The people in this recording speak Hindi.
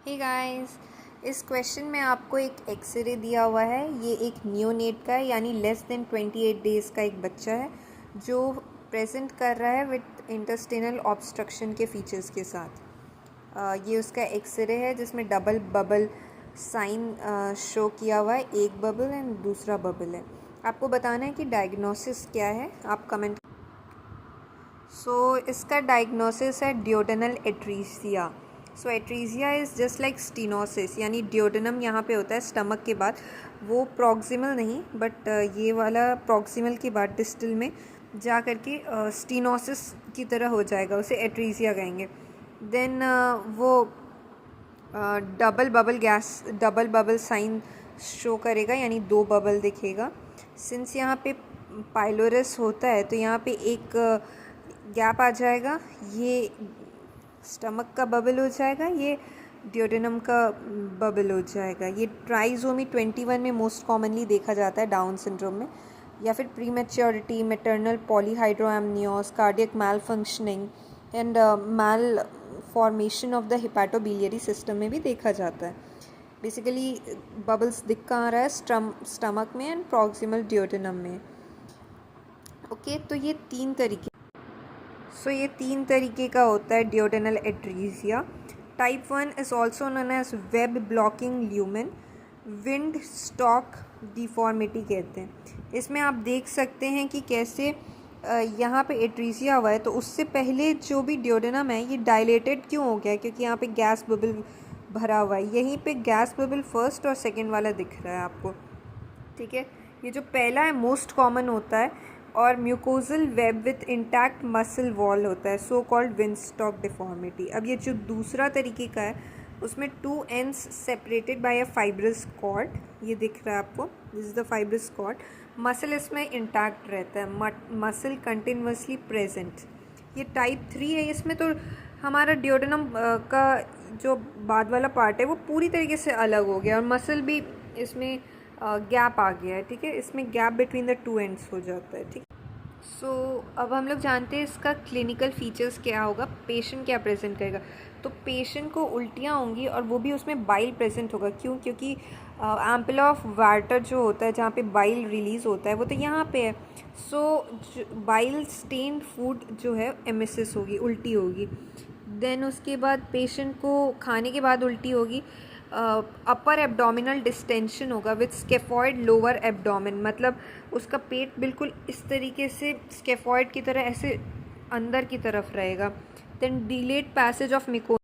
हे गाइस, इस क्वेश्चन में आपको एक एक्सरे दिया हुआ है। ये एक नियोनेट का है, यानी लेस देन 28 डेज़ का एक बच्चा है जो प्रेजेंट कर रहा है विथ इंटेस्टिनल ऑब्स्ट्रक्शन के फीचर्स के साथ। ये उसका एक्सरे है जिसमें डबल बबल साइन शो किया हुआ है, एक बबल एंड दूसरा बबल है। आपको बताना है कि डायग्नोसिस क्या है, आप कमेंट। इसका डायग्नोसिस है duodenal atresia. Atresia is just like stenosis, यानी ड्यूडेनम यहाँ पे होता है स्टमक के बाद, वो प्रॉक्सिमल नहीं बट ये वाला प्रॉक्सिमल के बाद डिस्टल में जा कर के स्टीनोसिस की तरह हो जाएगा, उसे एट्रीसिया कहेंगे। देन वो डबल बबल साइन शो करेगा, यानी 2 बबल दिखेगा। सिंस यहाँ पे पाइलोरस होता है तो यहाँ पे एक गैप आ जाएगा, ये स्टमक का बबल हो जाएगा, ये ड्यूडेनम का बबल हो जाएगा। ये ट्राइजोमी 21 में मोस्ट कॉमनली देखा जाता है डाउन सिंड्रोम में, या फिर prematurity, maternal polyhydramnios, cardiac malfunctioning and malformation of the hepatobiliary system में भी देखा जाता है। बेसिकली बबल्स दिख कहाँ रहा है, स्टमक में एंड प्रॉक्सिमल ड्यूडेनम में। ओके, तो ये तीन तरीके का होता है duodenal atresia. Type 1 is also known as web blocking lumen windsock deformity कहते हैं। इसमें आप देख सकते हैं कि कैसे यहाँ पे एट्रीसिया हुआ है तो उससे पहले जो भी ड्यूडेनम है ये डायलेटेड क्यों हो गया है, क्योंकि यहाँ पे गैस बबल भरा हुआ है। यहीं पे गैस बबल फर्स्ट और सेकेंड वाला दिख रहा है आपको, ठीक है। ये जो पहला है मोस्ट कॉमन होता है और mucosal web with intact muscle wall होता है, सो कॉल्ड विंडस्टॉक डिफॉर्मिटी। अब ये जो दूसरा तरीके का है उसमें 2 ends separated by a fibrous cord, ये दिख रहा है आपको, this is the fibrous cord. Muscle इसमें इंटैक्ट रहता है, मसल कंटिन्यूसली प्रेजेंट। ये टाइप 3 है। इसमें तो हमारा ड्यूडेनम का जो बाद वाला पार्ट है वो पूरी तरीके से अलग हो गया और मसल भी इसमें गैप आ गया है, ठीक है। इसमें गैप बिटवीन द 2 ends हो जाता है, ठीक। अब हम लोग जानते हैं इसका क्लिनिकल फीचर्स क्या होगा, पेशेंट क्या प्रेजेंट करेगा। तो पेशेंट को उल्टियाँ होंगी और वो भी उसमें बाइल प्रेजेंट होगा, क्योंकि एम्पल ऑफ वाटर जो होता है जहाँ पे बाइल रिलीज़ होता है वो तो यहाँ पे है। बाइल स्टेन्ड फूड जो है एमेसिस होगी, उल्टी होगी। देन उसके बाद पेशेंट को खाने के बाद उल्टी होगी। अपर एब्डोमिनल डिस्टेंशन होगा विथ स्केफॉइड लोअर एब्डोमिन, मतलब उसका पेट बिल्कुल इस तरीके से स्केफॉइड की तरह ऐसे अंदर की तरफ रहेगा। Then delayed passage of Miko